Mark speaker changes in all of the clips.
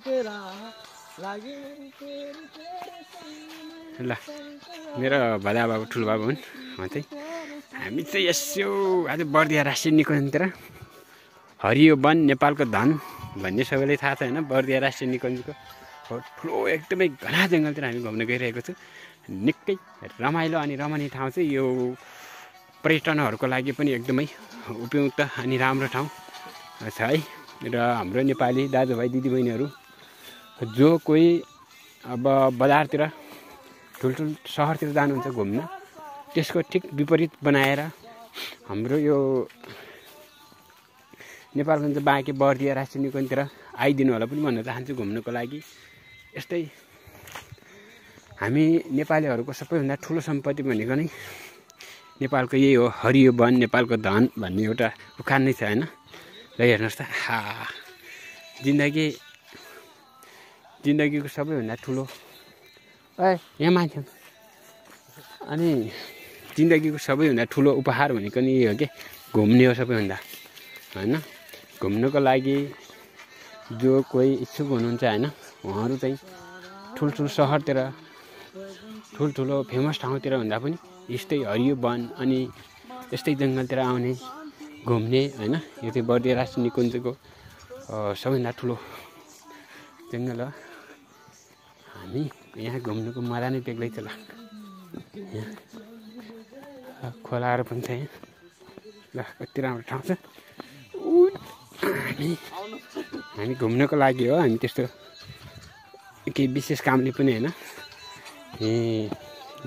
Speaker 1: ल मेरो भदा बाबु ठुलो बाबु हुन् चाहिँ हामी चाहिँ यसो आज बर्दिया राष्ट्रिय निकुञ्जतिर हरियो वन नेपालको धन भन्ने सबैलाई थाहा छ होइन। बर्दिया राष्ट्रिय निकुञ्जको ठुलो एकदमै घना जङ्गलतिर हामी घुम्न गइरहेको छु। निकै रमाइलो अनि रमणीय ठाउँ चाहिँ यो पर्यटनहरूको लागि पनि एकदमै उपयुक्त अनि राम्रो ठाउँ छ है। र हाम्रो नेपाली दाजुभाइ दिदीबहिनीहरू जो कोही अब बजारतिर ठुल्ठुलो सहरतिर जानुहुन्छ घुम्न, त्यसको ठिक विपरीत बनाएर हाम्रो यो नेपालगञ्ज बाँके बर्दिया राष्ट्रिय निकुञ्जतिर आइदिनु होला पनि भन्न चाहन्छु घुम्नको लागि। यस्तै हामी नेपालीहरूको सबैभन्दा ठुलो सम्पत्ति भनेको नै नेपालको यही हो, हरियो वन नेपालको धन भन्ने एउटा उखान नै छ होइन। र हेर्नुहोस् त जिन्दगीको सबैभन्दा ठुलो यहाँ मान्छे अनि जिन्दगीको सबैभन्दा ठुलो उपहार भनेको नि यही हो कि घुम्ने हो सबैभन्दा होइन। घुम्नको लागि जो कोही इच्छुक हुनुहुन्छ होइन, उहाँहरू चाहिँ ठुल्ठुलो सहरतिर ठुल्ठुलो फेमस ठाउँतिर भन्दा पनि यस्तै हरियो वन अनि यस्तै जङ्गलतिर आउने घुम्ने होइन। यो चाहिँ बर्दिया राष्ट्रिय निकुञ्जको सबैभन्दा ठुलो जङ्गल हो। हामी यहाँ घुम्नुको मजा नै बेग्लै छ। ल यहाँ खोलाहरू पनि छ यहाँ। ल कति राम्रो ठाउँ छ। हामी घुम्नको लागि हो, हामी त्यस्तो केही विशेष कामले पनि होइन।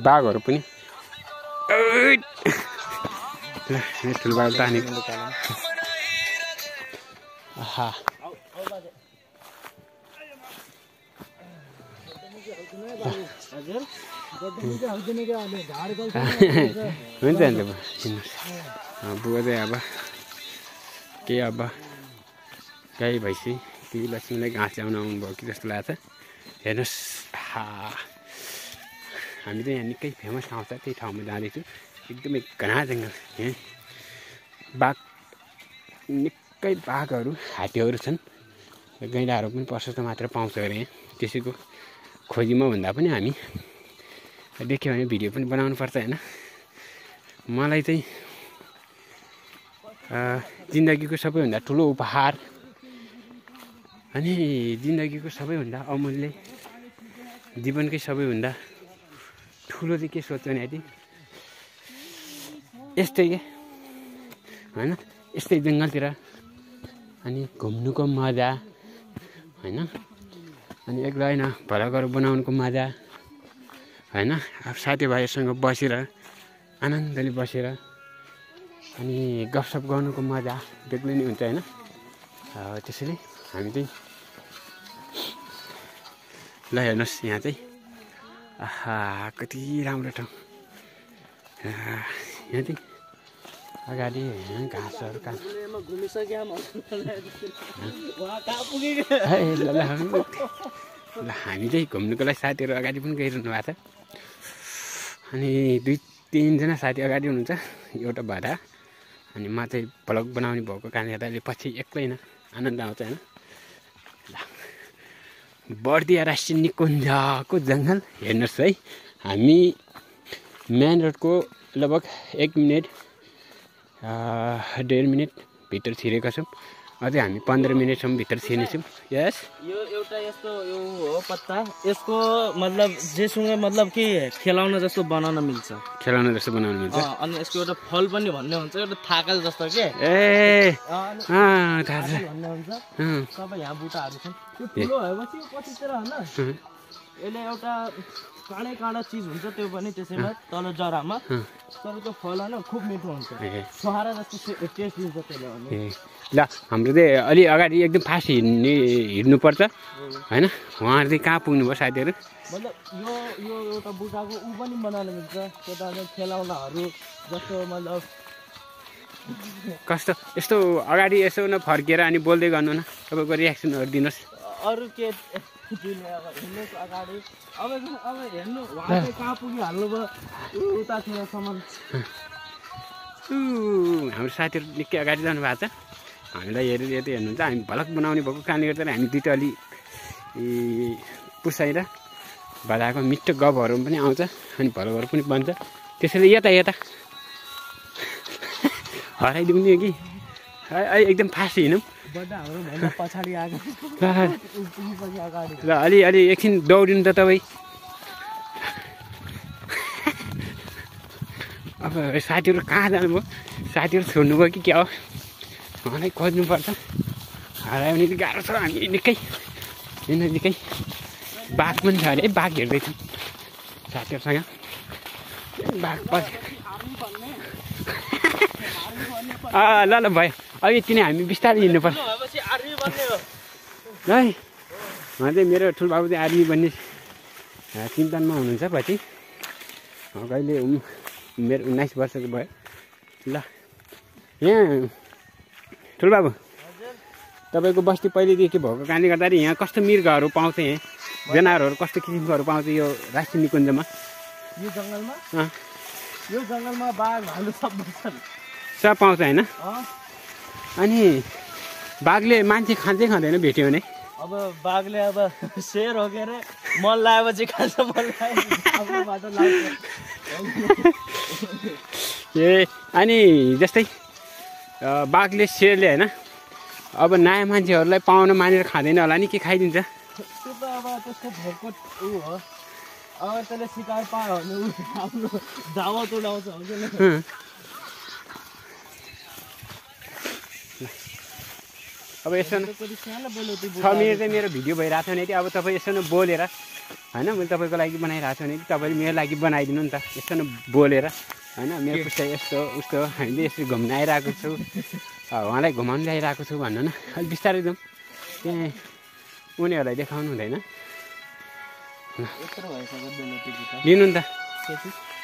Speaker 1: बाघहरू पनि ल ठुलो बाघ तानेको आहा हुन्छ हुन्छ बुवा चाहिँ अब के अब गाई भैँसी केही लक्ष्मीलाई घाँस ल्याउन आउनुभयो कि जस्तो लाग्छ। हेर्नुहोस् हामी चाहिँ यहाँ निकै फेमस ठाउँ छ, त्यही ठाउँमा जाँदैछु। एकदमै घना जङ्गल, यहाँ बाघ निकै बाघहरू हात्तीहरू छन्, गैँडाहरू पनि प्रशस्त मात्र पाउँछ अरे यहाँ। त्यसैको खोजीमा भन्दा पनि हामी देख्यो भने भिडियो पनि बनाउनुपर्छ होइन। मलाई चाहिँ जिन्दगीको सबैभन्दा ठुलो उपहार अनि जिन्दगीको सबैभन्दा अमूल्य, जीवनकै सबैभन्दा ठुलो चाहिँ के सोध्छ भने यस्तै के होइन, यस्तै जङ्गलतिर अनि घुम्नुको मजा होइन। अनि एक्लै होइन भ्लगहरू बनाउनुको मजा होइन। अब साथीभाइहरूसँग बसेर आनन्दले बसेर अनि गफसफ गर्नुको मजा बेग्लै नै हुन्छ होइन। त्यसैले हामी चाहिँ ल हेर्नुहोस् यहाँ चाहिँ आहा कति राम्रो ठाउँ। यहाँ चाहिँ अगाडि घाँसहरू ल हामी चाहिँ घुम्नुको लागि साथीहरू अगाडि पनि गइरहनु भएको छ। अनि 2-3जना साथी अगाडि हुनुहुन्छ, एउटा भएर अनि म चाहिँ भ्लग बनाउने भएको कारणले गर्दा पछि एक्लै होइन आनन्द आउँछ होइन। बर्दिया राष्ट्रिय निकुञ्जको जङ्गल हेर्नुहोस् है। हामी मेन रोडको लगभग 1 मिनट 1.5 मिनट भित्र छिरेका छौँ। अझै हामी 15 मिनटसम्म भित्र छिर्नेछौँ। यस
Speaker 2: यो एउटा यस्तो यो हो पत्ता, यसको मतलब जेसँग मतलब कि खेलाउन जस्तो बनाउन मिल्छ,
Speaker 1: खेलाउन जस्तो बनाउन मिल्छ।
Speaker 2: अनि यसको एउटा फल पनि भन्ने हुन्छ, एउटा थाकल जस्तो के
Speaker 1: थाहा छ
Speaker 2: भन्ने हुन्छ। सबै यहाँ बुटाहरू छन्। त्यो ठुलो भएपछि पछितिर होइन यसले एउटा काँडा चिज हुन्छ, त्यो पनि त्यसैमा तल जरामा। तर त्यो फल होइन खुब मिठो हुन्छ, छुहारा जस्तो टेस्ट दिन्छ त्यसले भने।
Speaker 1: ल हाम्रो चाहिँ अलि अगाडि एकदम फास्ट हिँड्नुपर्छ होइन। उहाँहरू चाहिँ कहाँ पुग्नुभयो साथीहरू?
Speaker 2: मतलब यो एउटा बुटाको ऊ पनि बनाउन मिल्छ, त्यता खेलाउनाहरू जस्तो मतलब
Speaker 1: कस्तो यस्तो अगाडि यसो न फर्केर अनि बोल्दै गर्नु न, तपाईँको रियाक्सनहरू दिनुहोस्।
Speaker 2: अरू के दिने अब हिँड्नुहोस् अगाडि। अब हेर्नु उहाँ चाहिँ कहाँ पुगिहाल्नु भयो, उतातिर सामान।
Speaker 1: हाम्रो साथीहरू निकै अगाडि जानु भएको छ। हामीलाई हेर्नुहुन्छ, हामी भ्लग बनाउने भएको कारणले गर्दा हामी दुईवटा अलि पुसाइ र भदाको मिठो गफहरू पनि आउँछ अनि भलोहरू पनि बन्छ। त्यसैले यता हराइदिउँ नि कि एकदम फास्ट हिँडौँ र अलि एकछिन दौडिनु त तपाईँ। अब साथीहरू कहाँ जानुभयो? साथीहरू छोड्नुभयो कि क्या हो? मलाई खोज्नुपर्छ। हरायो भने त गाह्रो छ। हामी निकै बाघ पनि छ अरे बाघ हेर्दैछौँ साथीहरूसँग। बाघ पछि ल भयो अब यति नै हामी बिस्तारै हिँड्नुपर्छ है। चाहिँ मेरो ठुलोबाबु चाहिँ आर्मी बन्ने चिन्तनमा हुनुहुन्छ पछि। कहिले मेरो 19 वर्षको भयो। ल यहाँ ठुलोबाबु तपाईँको बस्ती पहिलेदेखि भएको कारणले गर्दाखेरि यहाँ कस्तो मृगहरू पाउँछ? यहाँ जनावरहरू कस्तो किसिमकोहरू पाउँछ यो राष्ट्रिय निकुञ्जमा?
Speaker 2: यो जङ्गलमा बाघ भालु
Speaker 1: सब पाउँछ होइन? अनि बाघले मान्छे खाँदै खाँदैन भेट्यो भने?
Speaker 2: अब बाघले अब शेर हो के अरे मल लगाएपछि खान्छ।
Speaker 1: ए अनि जस्तै बाघले शेरले होइन अब नयाँ मान्छेहरूलाई पाउन मानेर खाँदैन होला नि? के खाइदिन्छ?
Speaker 2: त्यो त अब त्यसको भोकको ऊ हो। अब त्यसले शिकार पायो भने आफ्नो दावत उडाउँछ हुन्छ।
Speaker 1: अब यसो 6 मिनट चाहिँ मेरो भिडियो भइरहेको छ भने अब तपाईँ यसो न बोलेर होइन मैले तपाईँको लागि बनाइरहेको छु भने तपाईँले मेरो लागि बनाइदिनु नि त। यसो न बोलेर होइन मेरो पुस्ता यस्तो उस्तो हामीले यसरी घुम्न आइरहेको छु उहाँलाई घुमाउनु ल्याइरहेको छु भन्नु न। अलिक बिस्तारै जाउँ त्यहाँ उनीहरूलाई देखाउनु हुँदैन। लिनु नि त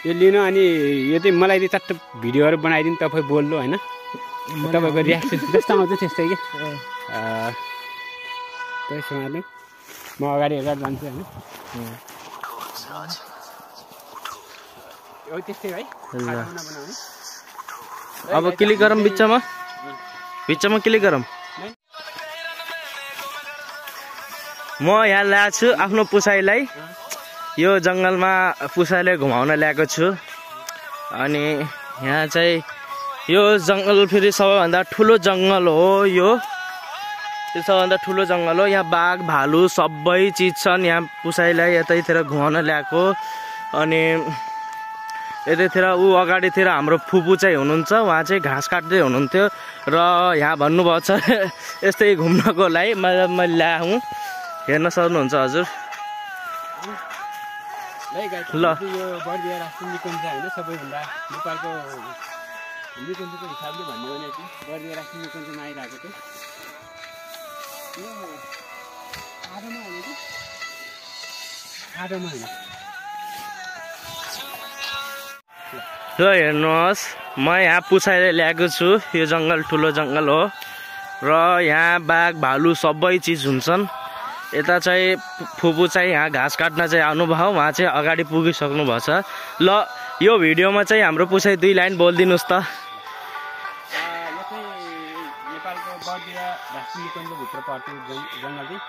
Speaker 1: यो लिनु। अनि यो चाहिँ मलाई चाहिँ चट्ट भिडियोहरू बनाइदिनु तपाईँ बोल्नु होइन। तपाईँको रियाक्सन जस्तो आउँछ त्यस्तै कि त्यसोले म अगाडि जान्छु होइन। त्यस्तै है
Speaker 2: अब क्लिक गरौँ बिचमा क्लिक गरौँ। म यहाँ ल्याएको छु आफ्नो पुसाइलाई। यो जङ्गलमा पुसाइले घुमाउन ल्याएको छु। अनि यहाँ चाहिँ यो जङ्गल फेरि सबैभन्दा ठुलो जङ्गल हो। यो सबैभन्दा ठुलो जङ्गल हो। यहाँ बाघ भालु सबै चिज छन्। यहाँ पुसाइलाई यतैतिर घुमाउन ल्याएको। अनि यतैतिर अगाडितिर हाम्रो फुपू चाहिँ हुनुहुन्छ। उहाँ चाहिँ घाँस काट्दै हुनुहुन्थ्यो र यहाँ भन्नुभएको छ यस्तै घुम्नको लागि मैले ल्याएँ। हेर्न सक्नुहुन्छ हजुर। ल
Speaker 1: यो बर्दिया राष्ट्रिय निकुञ्ज होइन सबैभन्दा नेपालको निकुञ्जको हिसाबले भन्यो भने चाहिँ बर्दिया राष्ट्रिय निकुञ्जमा आइरहेको थियो। यो आधोमा होइन कि आधोमा होइन।
Speaker 2: ल हेर्नुहोस् म यहाँ पुसाइले ल्याएको छु। यो जङ्गल ठुलो जङ्गल हो र यहाँ बाघ भालु सबै चिज हुन्छन्। यता चाहिँ फुपू चाहिँ यहाँ घाँस काट्न चाहिँ आउनुभयो। उहाँ चाहिँ अगाडि पुगिसक्नु भएको छ। ल यो भिडियोमा चाहिँ हाम्रो पुसाइ 2 लाइन बोलिदिनुहोस् त।
Speaker 1: यो चाहिँ नेपालको बर्दिया राष्ट्रिय निकुञ्जभित्र पर्छ जङ्गल चाहिँ।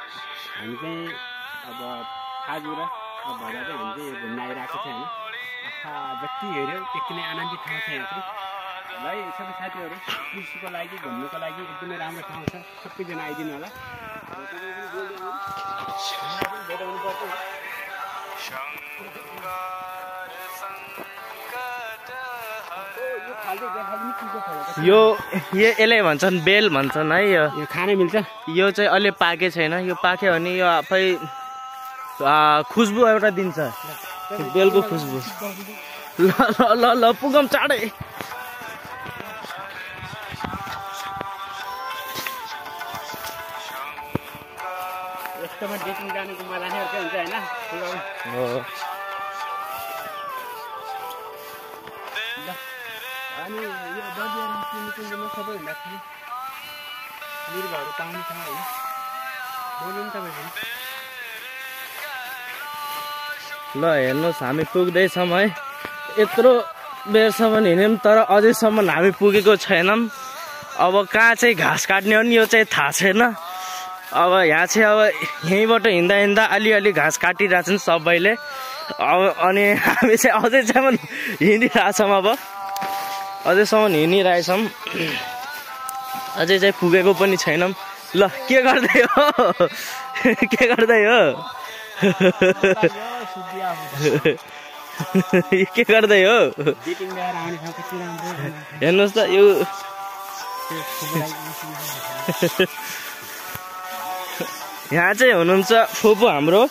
Speaker 1: हामी चाहिँ अब खाजु र भदा चाहिँ हामी चाहिँ घुम्न आइरहेको छ होइन। जति हेऱ्यो त्यति नै आनन्दित ठाउँ छ यहाँ चाहिँ। है सबै साथीहरू टुरिस्टको लागि घुम्नुको लागि एकदमै राम्रो ठाउँ छ। सबैजना आइदिनु होला।
Speaker 2: यो यसलाई भन्छन् बेल भन्छन् है।
Speaker 1: यो खान मिल्छ।
Speaker 2: यो चाहिँ अहिले पाके छैन। यो पाक्यो भने यो आफै खुसबु एउटा दिन्छ बेलको खुसबु। ल ल ल पुगौँ चाँडै।
Speaker 1: यस्तोमा डेटिङ जानुको मजा नै अर्कै हुन्छ होइन। अनि यो बर्दिया राष्ट्रिय निकुञ्जमा सबैभन्दा ठुलो मृगहरू पाउने ठाउँ होइन। बोल्नु नि तपाईँ।
Speaker 2: ल हेर्नुहोस् हामी पुग्दैछौँ है। यत्रो बेरसम्म हिँड्यौँ तर अझैसम्म हामी पुगेको छैनौँ। अब कहाँ चाहिँ घाँस काट्ने हो नि यो चाहिँ थाहा छैन। अब यहाँ चाहिँ अब यहीँबाट हिँड्दा हिँड्दा अलिअलि घाँस काटिरहेछन् सबैले। अब अनि हामी चाहिँ अझैसम्म हिँडिरहेछौँ। अब अझैसम्म हिँडिरहेछौँ, अझै चाहिँ पुगेको पनि छैनौँ। ल के गर्दै हो के गर्दै हो के गर्दै हो हेर्नुहोस् त यो यहाँ चाहिँ हुनुहुन्छ फुपू हाम्रो।